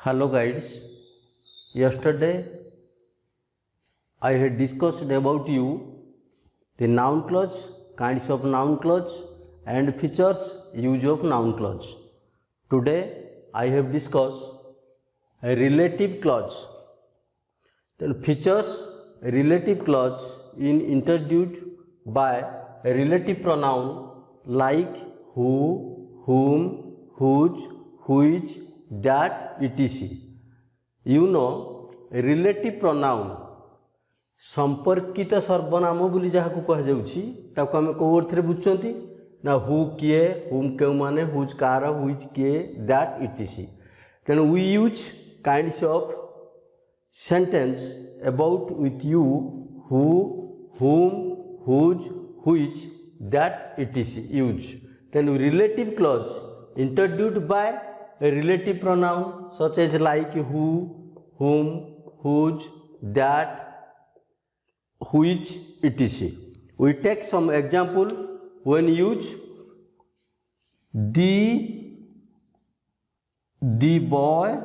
Hello guys, yesterday I had discussed about you the noun clause, kinds of noun clause and features use of noun clause. Today I have discussed a relative clause. Then features relative clause in introduced by a relative pronoun like who, whom, whose, which, that etc. You know relative pronoun संपर्कित सर्वनाम बोली जहाँ को कह जाउछि ताको हमें को अर्थ रे बुझछंती ना हु किए हुम केउ माने हुज कार हुइज किए that etc. then we use kinds of sentence about with you who whom whose which that etc. use then relative clause introduced by a relative pronoun such as like who, whom, whose, that, which etc. We take some example when use the boy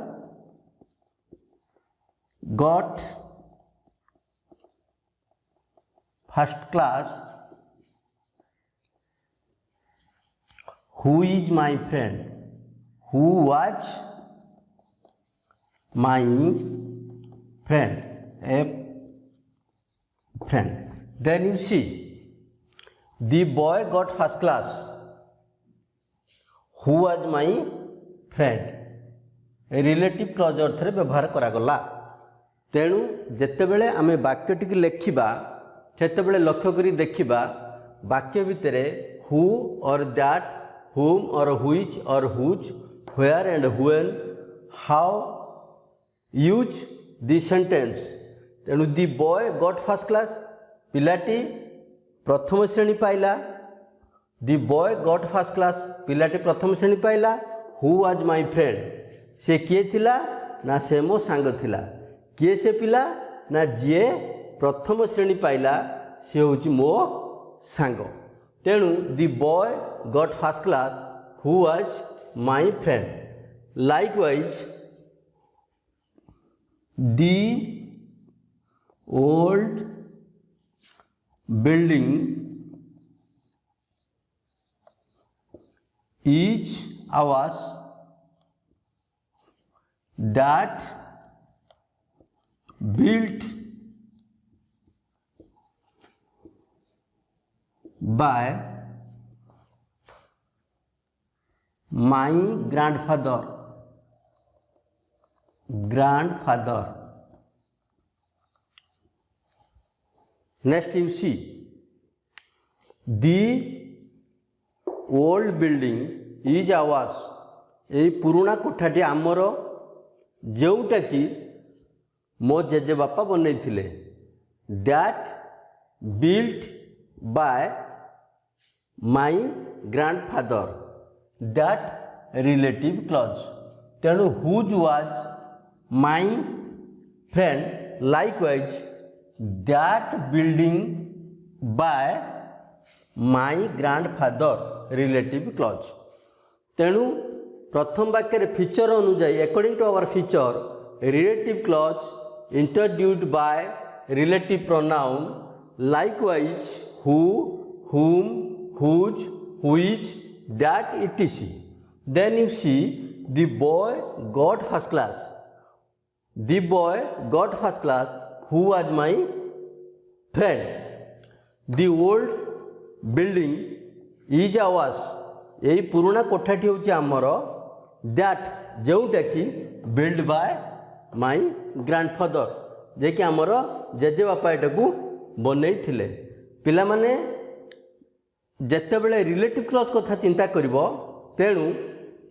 got first class. Who is my friend? Who was my friend? A friend. Then you see, the boy got first class. Who was my friend? A relative clause अर्थ रे व्यवहार करा गला. तेणु जेतेबेले आमे वाक्यटी की लेखिबा सेतेबेले लक्ष्य करी देखिबा वाक्य भितरे who or that, whom or which or whose, where and when, how use the sentence. तेणु the boy got first class, पिलाटी प्रथम श्रेणी पाइला. the boy got first class, पिलाटी प्रथम श्रेणी पाइला. who was my friend? से किए थिला ना से मो सांग थिला. किए से पिला ना जे प्रथम श्रेणी पाइला से होची मो सांग. तेणु the boy got first class, who was my friend. Likewise, the old building is ours that built by my grandfather. Next you see, the old building is ours. ये पुराना कोठाटी आमर जोटा कि मो जेजे बापा बनै थिले. That built by my grandfather. That relative clause. तेणु whose was my friend. Likewise, that building by my grandfather relative clause. तेणु प्रथम वाक्य फीचर अनुजाई according to our feature relative clause introduced by relative pronoun likewise who, whom, whose, which, that etc. Then you see the boy got first class. The boy got first class. Who was my friend? The old building is ours. यही पुराना कोठाटी होची आमर. That जोटा कि built by my grandfather. जे कि आमर JJ बापा एटा को बनै थिले. पिला माने जेतेबेले रिलेटिव क्लॉज कथा चिंता करिवो तेणु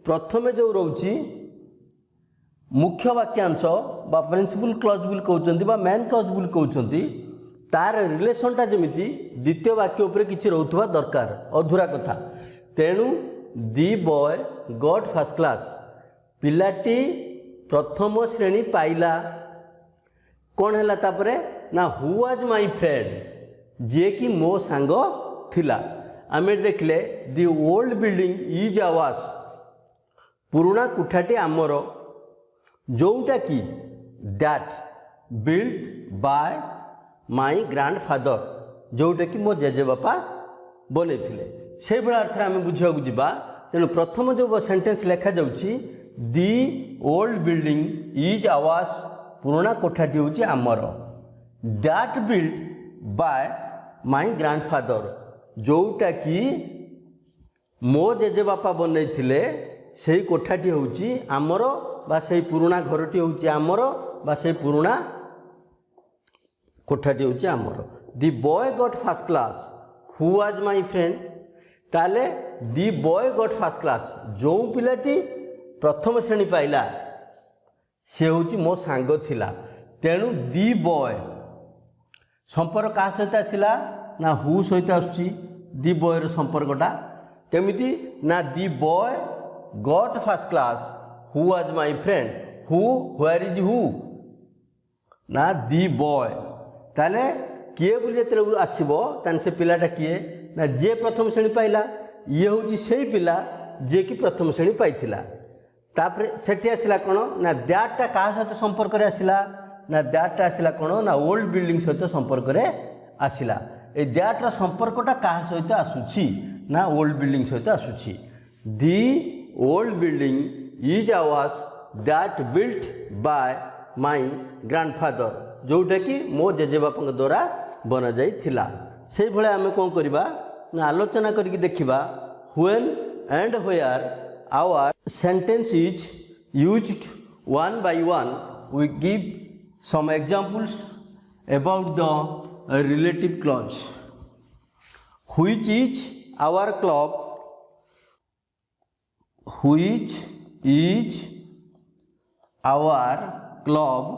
प्रथमे जो रोची मुख्य वाक्यांश बा प्रिंसिपल क्लॉज बोल कहउचंती बा मेन क्लॉज बोल कहउचंती तार रिलेशनटा जेमिति द्वितीय वाक्य उपरे किछि रहउथबा दरकार अधूरा कथा. तेणु the boy got first class, पिलाटी प्रथम श्रेणी पाइला. कौन हैला तापरे ना हु वाज माय फ्रेंड, जे कि मो सांग थिला. आमे देखले दी ओल्ड बिल्डिंग इज आवास, पुराना कोठाटी आमर. जोटा कि that built bye my grandfather जोटा कि मो जेजे बापा बने से भाया अर्थ आम बुझा जावा। तेणु प्रथम जो सेंटेंस लिखा जाउछि दी ओल्ड बिल्डिंग इज आवास पुराना कोठाटी हूँ आमर that built bye my grandfather जोटा कि मो जेजे बापा बन से कोठाटी हूँ आमर बा से पुराना घरटी हूँ आमर बा से पुराना कोठाटी हूँ आमर। The boy got first class who was my friend ताले the boy got first class जो पिलाटी प्रथम श्रेणी पाइला से हूँ मो सांग थिला। तेणु दी बॉय संपर्क क्या सहित आसला ना हु सहित आसुची दी बॉयर संपर्कटा केमिति ना दी boy got first class who was my friend who where is who ना दी बॉय ताले किए बोली जो आसो तान से पिलाटा किए ना जे प्रथम श्रेणी पाइला ये हूँ से पिला जे कि प्रथम श्रेणी पाइथिला। तापरे सेठी आसला कौन ना दैटा क्या सहित संपर्क में आसला ना दैटा आसला कौन ना ओल्ड बिल्डिंग सहित संपर्क में आसला। ए दैटर संपर्कटा क्या सहित आसुची ना ओल्ड बिल्डिंग सहित आसुची। दी ओल्ड बिल्डिंग इज आवास that built bye my grandfather जोटा कि मो जेजेबापा द्वारा बना जाइथिला। से भले आम कौन करवा ना आलोचना करके देखिबा when and where our sentence is used one by one we give some examples about the relative clause which is our club which is our club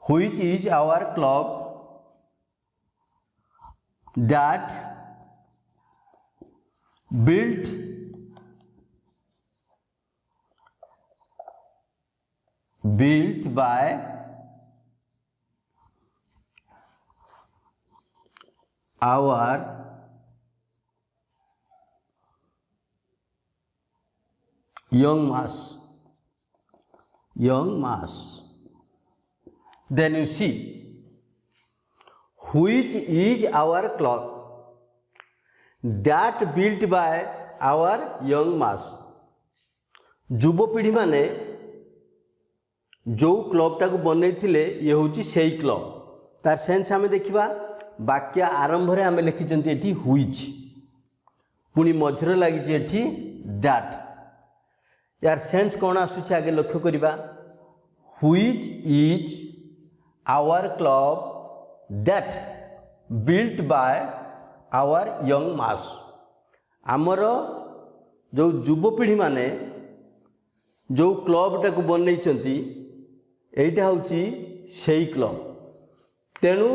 which is our club that built by our young mass. Then you see which is our club that built by our young mass युवपीढ़ी माने जो क्लबटा को बनई ये हूँ से club तार sense आम देखा वाक्य आरंभ में आम लिखिं ये हुईच पुणी मझे लगी दैट यार सेन्स कौन आसूँ आगे लक्ष्य करवा हुईच is our club that built by our young mass आमर जो युवपीढ़ी माने जो क्लबटा को बनई एटा हूँ से क्लब तेणु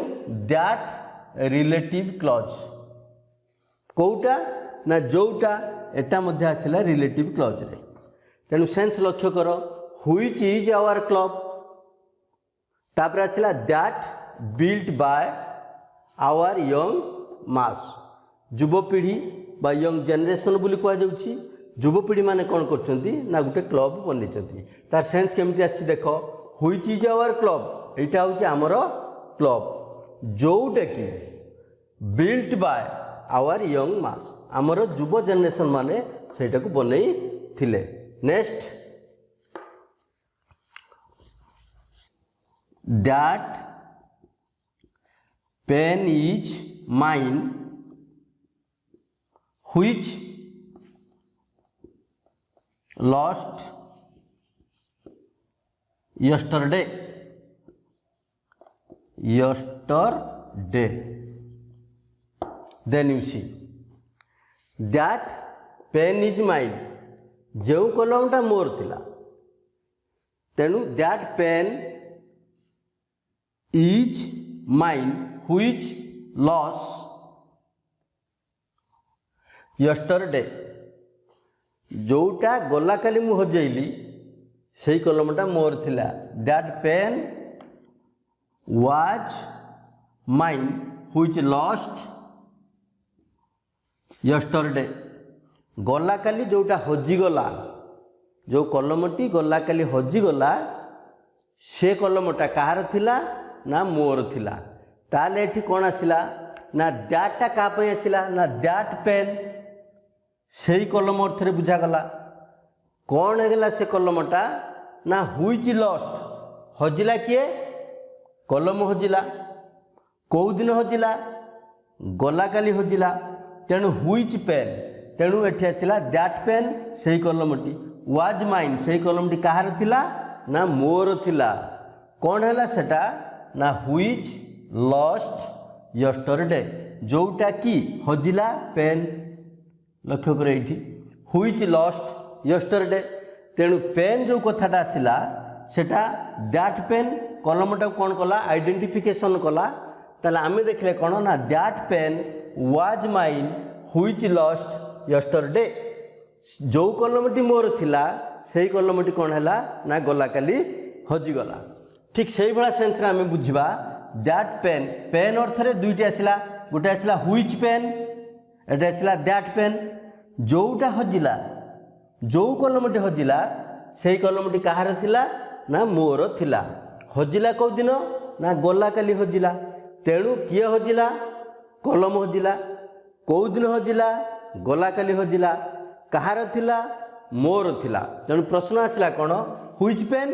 दैट रिलेटिव क्लॉज कौटा ना जोटा एटा मध्य आसला रिलेटिव क्लॉज रे तेणु सेंस लक्ष्य कर व्हिच इज आवर क्लब तापर आसला that built by our young mass युवपीढ़ी बा यंग जेनेरेशन बोली कहुच्छी युवपीढ़ी माने कौन करछंती ना गोटे क्लब बनई तार सेंस केमती आछि देख व्हिच इज आवर क्लब एटा हूँ आमर क्लब जोटा कि built by our young mass आमर युव जेनेरेशन माने सेटा को बनई थिले। Next that pain is mine which lost yesterday then you see that pen is mine जो कलमटा मोर थिला तेणु that pen is mine which lost yesterday जोटा गला काली मु हजेली से कलमटा मोर थिला that pen was mine which lost yesterday गला काली जोटा हजिगला जो कलमटी गला काली हजिगला से कलमटा कहार थिला ना मोर थिला। ताले एठी कौन आसिला ना दैटा का आसिला ना दैट पेन से कलम अर्थ बुझागला। कौन है से कलमटा ना हुईच लस्ट हजिला किए कलम हजिला कौ दिन हजिला गला काली हजिला तेणु हुईच पेन तेणु एठी आसिला दैट पेन से कलमटी वाज माइन से कलमटी कहार थिला ना मोर थिला। कौन है सेटा ना हुईच लस्ट यस्टरडे जोटा कि हजिला पेन लक्ष्य कर ये हुईच लस्ट यस्टरडे तेणु पेन जो कथाटा आसला सेटा दैट पेन कलमटा कौन कला आइडेंटिफिकेशन कला। ताले आमे देखले कौन ना that pen was mine which lost yesterday जो कलमटी मोर थिला से कलमटी कौन है ना गला काली हजिगला। ठीक से भाया सेन्स आम बुझा दैट पेन पेन अर्थ दुईटी आसला गोटे आसला हुईच पेन एटा आसला दैट पेन जोटा हजिला जो कलमटी हजिला से कलमटी कहार थिला ना मोर थिला। हजिला कौ दिन ना गला काली हजिला तेणु किए हजिला कलम हजिला कौ दिन हजिला गला काली हजिला कहार थिला मोर थिला। तेणु प्रश्न आसला कौन हुईच पेन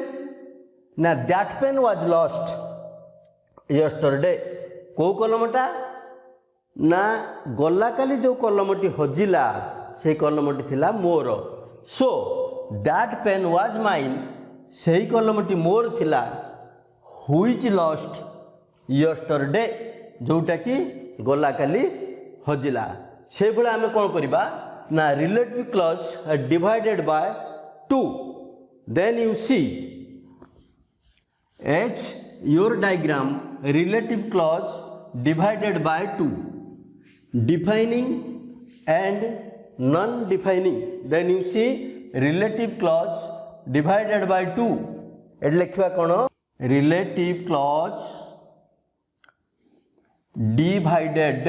ना that pen was lust yesterday कौ कलमटा ना गला काली जो कलमटी हजिला से कलमटी थिला मोर। So that pen was mine से कलमटी मोर थिला हुईच लस्ट यस्टरडे जोटा कि गला काली हजिला। से भाया आम कौन करवा ना relative clause divided by 2 then you see each your diagram relative clause divided by 2 defining and non-defining then you see relative clause divided by 2 eight लिखा कौन relative clause divided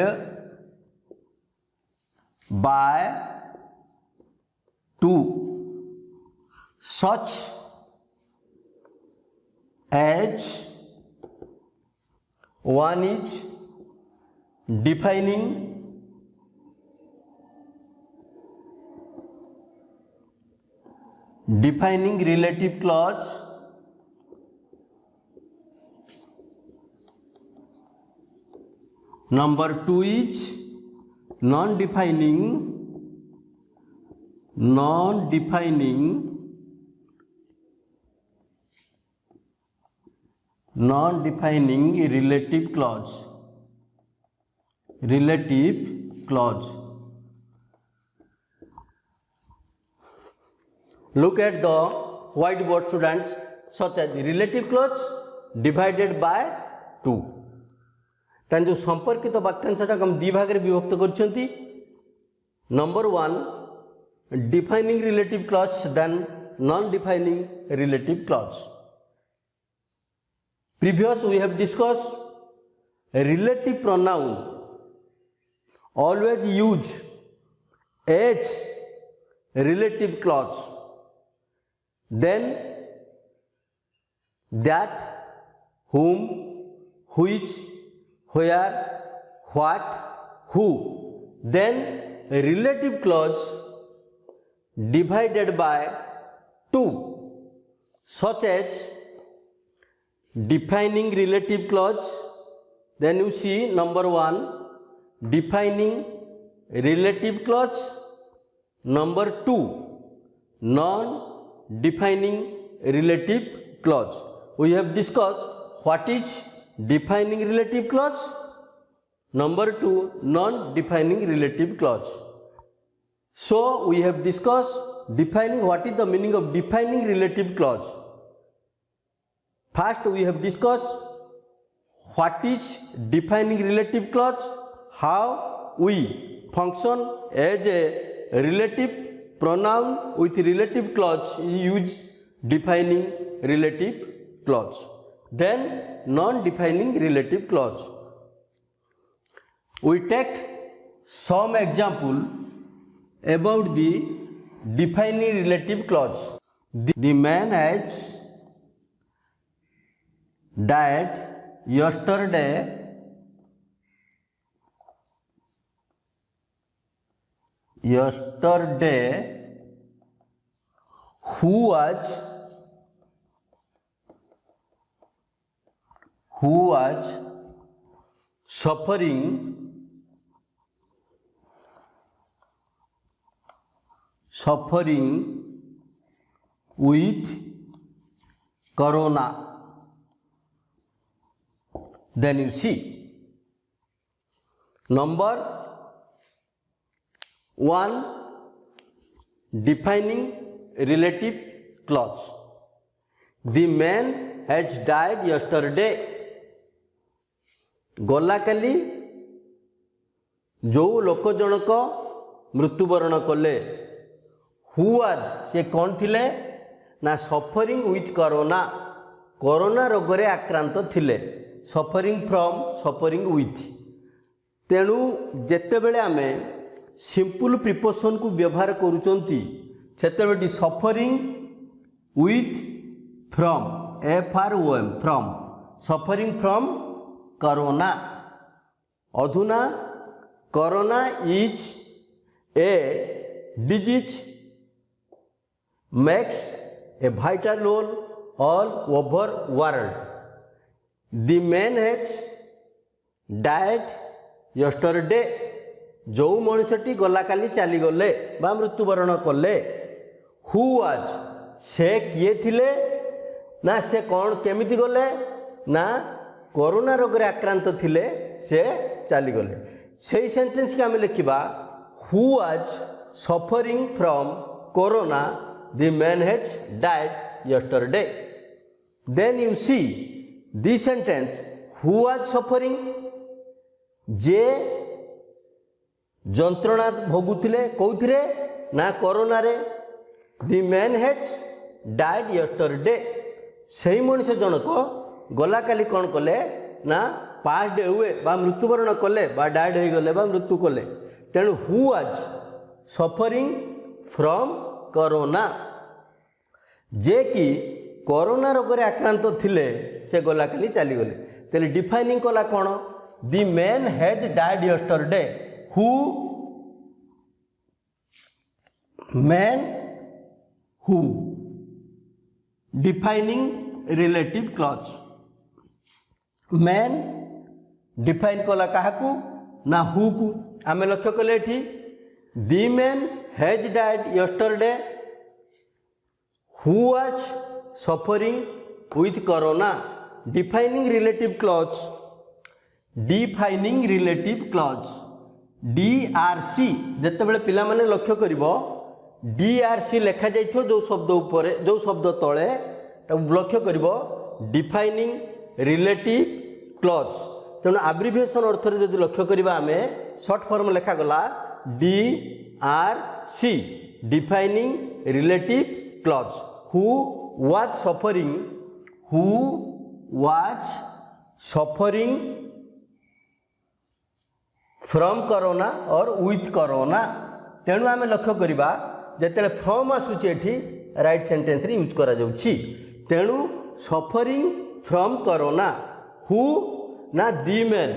by 2 such as one is defining relative clause number 2 is non-defining relative clause. Look at the whiteboard students such as relative clause divided by 2 तान जो संपर्कित तो वाक्यांशटा हम दी भाग में विभक्त करछंती। Number 1 defining relative clause then non defining relative clause. Previous we have discussed relative pronoun always use as relative clause, then that, whom, which, where, what, who, then relative clause divided by 2 such as defining relative clause. Then you see number 1 defining relative clause, number 2 non defining relative clause. We have discussed what is defining relative clause, number 2 non defining relative clause. So we have discussed defining what is the meaning of defining relative clause. First we have discussed what is defining relative clause, how we function as a relative pronoun with relative clause use defining relative clause, then non-defining relative clause. We take some example about the defining relative clause. The man has died yesterday who was suffering with corona. Then you see number 1, defining relative clause. The man has died yesterday. गला काली जो लोक जनक मृत्युवरण कले who आज से कौन थिले ना suffering with corona corona रोग रे आक्रांत थिले सफरिंग फ्रॉम सफरिंग विथ तेणु जेते बेले आमे सिंपल प्रिपोजिशन को व्यवहार करूचंती सेते suffering with from FROM from suffering from corona अधुना corona is a disease makes a vital role all over world. The man has died yesterday. जो मनुष्यटी गला काली चली गले बा मृत्युवरण कले हु आज से किए थिले ना से कौन केमिति गले ना कोरोना रोग रे आक्रांत थिले से चली गले से सेंटेंस के आमे लिखिबा हु आज suffering from corona the man has died yesterday. Then you see this sentence who was suffering जे जंत्रणा भोगुथिले कौथिरे ना कोरोना रे the man has died yesterday. सही मनुष्य जनक गला काली कौन कले ना पास्ट हुए बा मृत्युवरण कले बा डाइड हो गले बा मृत्यु कले तेणु हु आज सफरिंग फ्रॉम कोरोना जे कि कोरोना रोग रे आक्रांत थिले से गला काली चली गले तेले डिफाइनिंग कला कौन the man has died yesterday who man who defining relative clause man define कला काहाकू ना हु को आमे लक्ष्य कले एठी the man has died yesterday who was suffering with corona defining relative clause DRC जते बेले पिला माने लक्ष्य करिवो DRC लेखा जाइथो जो शब्द ऊपर जो शब्द तळे लक्ष्य करिवो डिफाइनिंग रिलेटिव क्लॉज तेणु एब्रिविएशन अर्थ रे जदि लक्ष्य करिबा आमे शॉर्ट फॉर्म लेखा गला DRC defining relative clause who was suffering from corona or with corona तेणु आमे लक्ष्य करिबा जेतेले फ्रॉम आसुची एठी राइट सेंटेंस रे यूज करा जाउची तेणु सफरिंग फ्रॉम कोरोना हु ना the man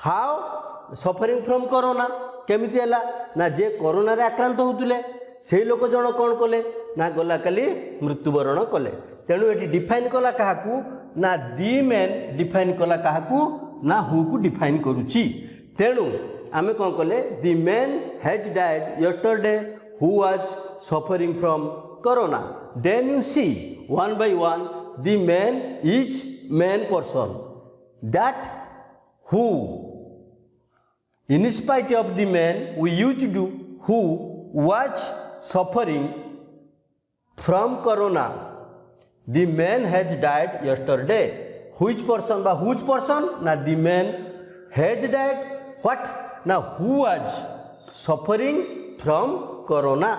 how suffering from corona केमिति हला ना जे कोरोना रे आक्रांत होतुले से लोक जन कौन कले ना गला काली मृत्युवरण कले तेणु ये डिफाइन कला काहाकू ना दी मैन डिफाइन कला काहाकू ना हु को डिफाइन करुची तेणु आमे कौन कले the man has died yesterday who was suffering from corona then you see one by one the man is man person that who in spite of the man we use to who was suffering from corona the man has died yesterday which person ba whose person na the man has died what na who was suffering from corona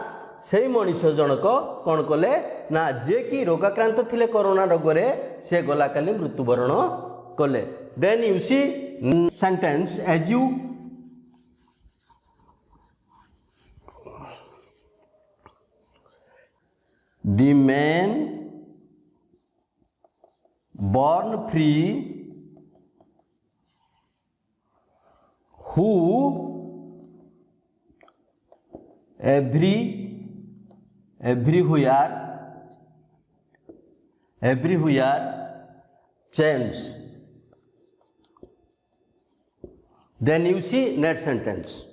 सेही मनीष जनक कौन कले ना जे कि रोगाक्रांत थिले corona रोग रे से गला काली मृत्युवरण कले then you see sentence as you the man born free who everywhere change. Then you see next sentence.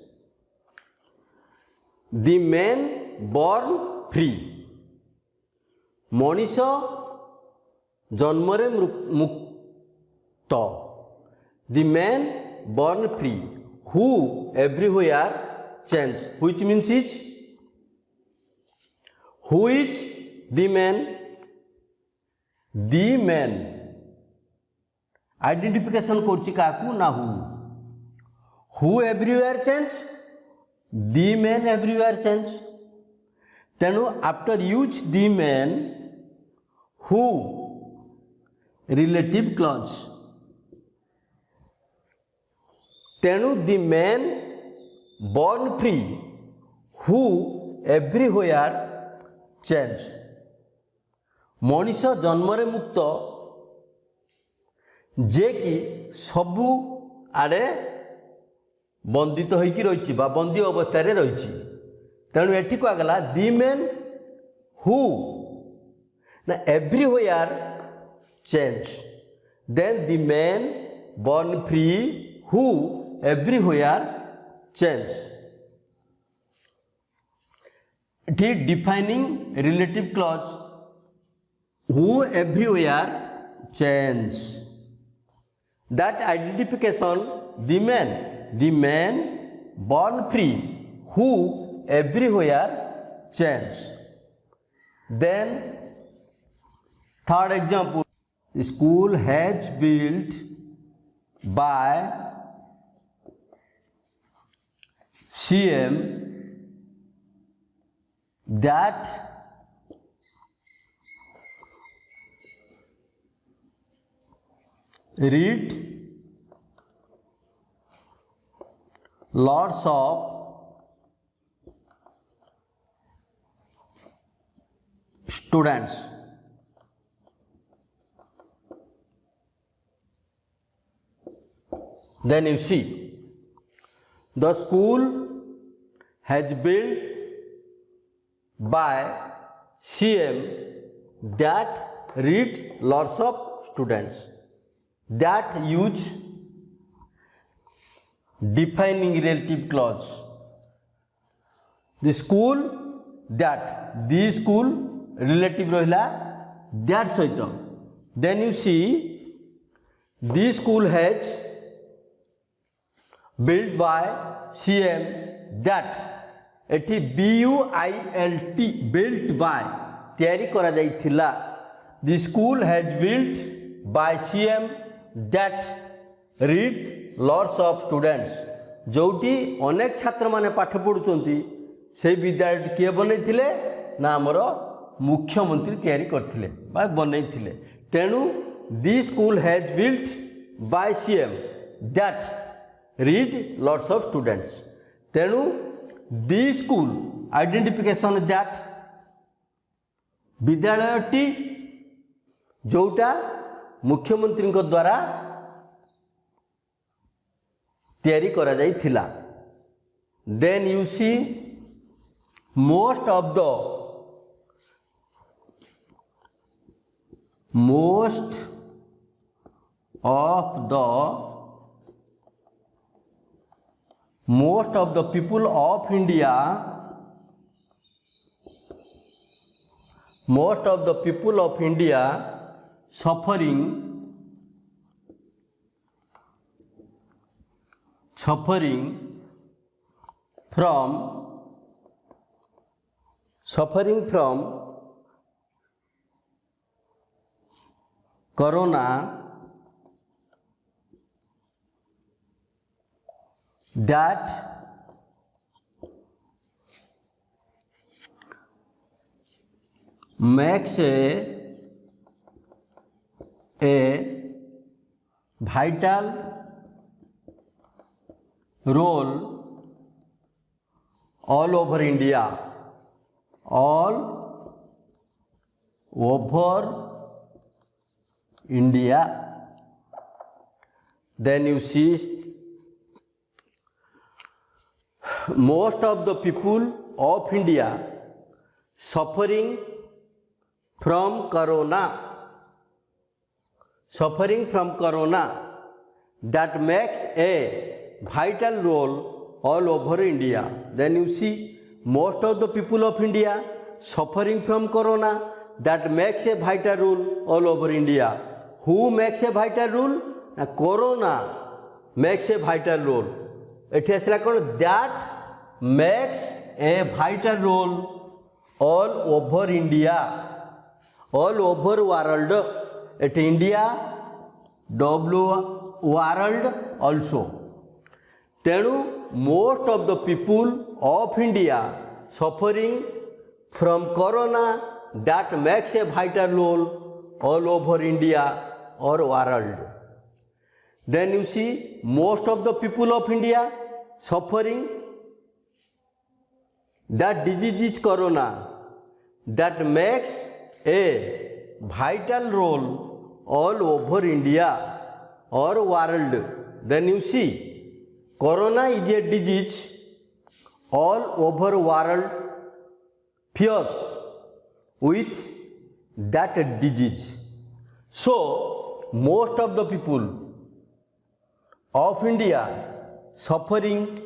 The man born free. मनीष जन्मरे मुक्त. The man born free who everywhere change, which means is who is the man? The man identification करछि काकू ना who everywhere change, the man everywhere change. तेणु after use the man who relative clause. तेणु the man born free who everywhere change. Manish जन्मरे मुक्त जे कि सबु आड़े बंदित होइकी रही बा बंदी अवस्था रही. तेणु एठी कहगला दी मैन हु ना everywhere chains. Then the man born free who everywhere change. It is defining relative clause who everywhere change. That identification the man born free who everywhere change. Then third example, school has built by CM that read lots of students. Then you see the school has built by CM that read lots of students. That use defining relative clause. The school that, the school relative रहिला that सहित. Then you see the school has built by CM that एठी BUILT built by तैयारी करा जाइथिला. The school has built by CM that read lots of students. जोटी अनेक छात्र माने पाठ पढ़ुचंती से विद्यालय किए बनैथिले ना हमर मुख्यमंत्री तैयारी करथिले बा बनैथिले. तेणु the school has built by CM that read lots of students. तेणु the school identification that विद्यालयटी जोटा मुख्यमंत्री द्वारा तैयारी करा जाई थिला. Then you see most of the people of India, most of the people of India suffering from corona that makes a vital role all over India over India. Then you see most of the people of India suffering from corona, that makes a vital role all over India. Then you see most of the people of India suffering from corona, that makes a vital role all over India. Who makes a vital role? Corona makes a vital role. It is like that makes a vital role all over India, all over world. At India, world also. Tenu most of the people of India suffering from corona, that makes a vital role all over India or world. Then you see most of the people of India suffering, that disease is corona, that makes a vital role all over India or world. Then you see corona is a disease all over world fierce with that disease. So most of the people of India suffering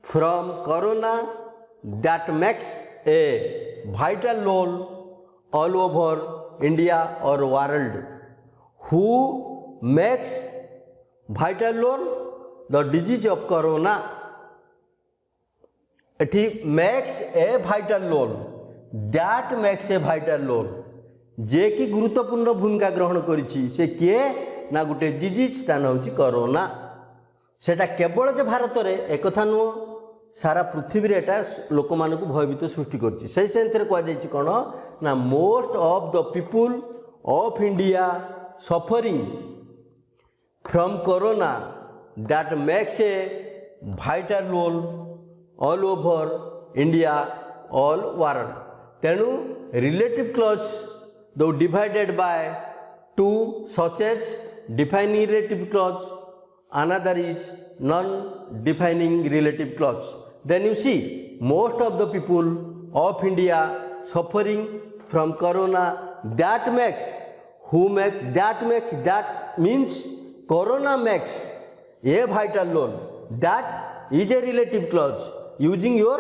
from corona, that makes a vital role all over India or world. Who makes vital role? The disease of corona. It makes a vital role. That makes a vital role. जे कि गुरुत्वपूर्ण भूमिका ग्रहण करिछि से किए ना गोटे disease ता नाम होछि कोरोना. सेटा केवल जे भारत रे एकथा नुह, सारा पृथ्वी रे एटा लोक मानक भयभीत सृष्टि करछि. सही सेंस रे कह जाइछि कोन ना most of the people of India suffering from corona, that makes a vital role all over India all world. तेणु relative clause though divided by two, such as defining relative clause, another is non-defining relative clause. Then you see most of the people of India suffering from corona, that means corona makes a vital role. That is a relative clause using your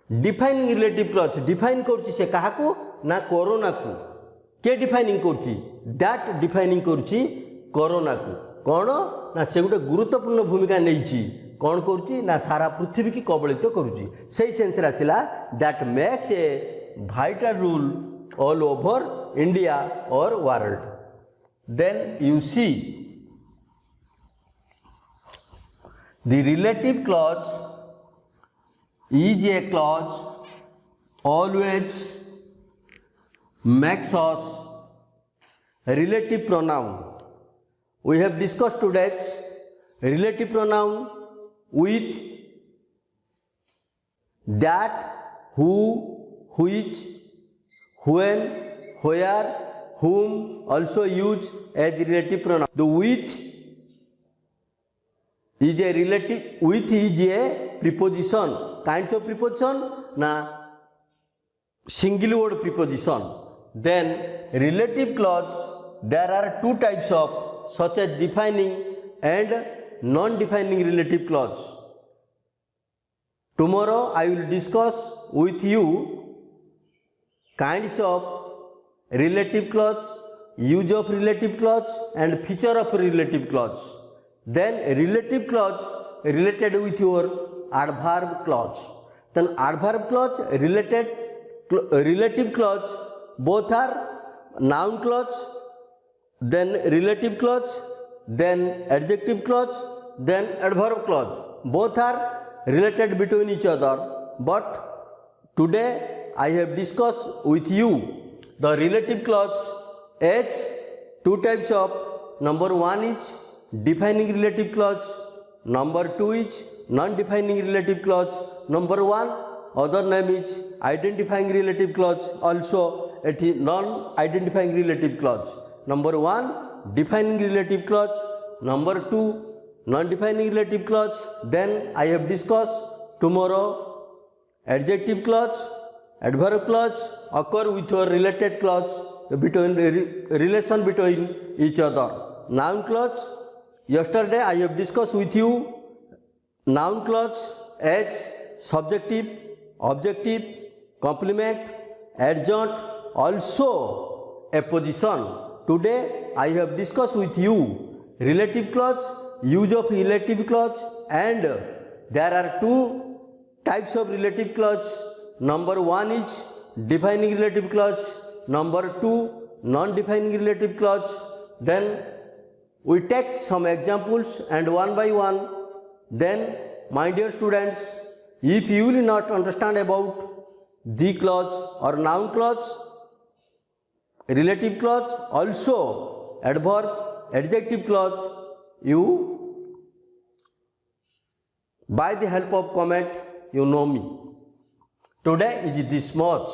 defining relative clause. Define करछि से काहाकू ना corona को. के defining करछि? That defining करछि corona को. कौन ना से गोटे गुरुत्वपूर्ण भूमिका नहीं कौन करछि ना सारा पृथ्वी की कबलित करुछि. सही सेंस रे आछिला that makes a vital rule all over India और world. Then you see the relative clause is a clause always makes us relative pronoun. We have discussed today relative pronoun with that, who, which, when, where, whom also use as relative pronoun. The with is a relative, with is a preposition. Kinds of preposition na single word preposition. Then relative clause, there are two types of, such as defining and non-defining relative clause. Tomorrow I will discuss with you kinds of relative clause, use of relative clause and feature of relative clause. Then relative clause related with your adverb clause. Then adverb clause relative clause, both are noun clause, then relative clause, then adjective clause, then adverb clause. Both are related between each other. But today I have discussed with you the relative clause as two types of. Number one is defining relative clause. Number two is non-defining relative clause. Number one, other name is identifying relative clause also, एठी non identifying relative clause number 1 defining relative clause number 2 non defining relative clause then I have discuss tomorrow adjective clause adverb clause occur with your related clause between relation between each other. Noun clause, yesterday I have discussed with you noun clause as subjective, objective, complement, adjunct, also a position. Today I have discussed with you relative clause, use of relative clause, and there are two types of relative clause. Number 1 is defining relative clause, number 2 non-defining relative clause. Then we take some examples and one by one. Then my dear students, if you will not understand about the clause or noun clause, relative clause, also adverb, adjective clause, you by the help of comment you know me. Today is this much.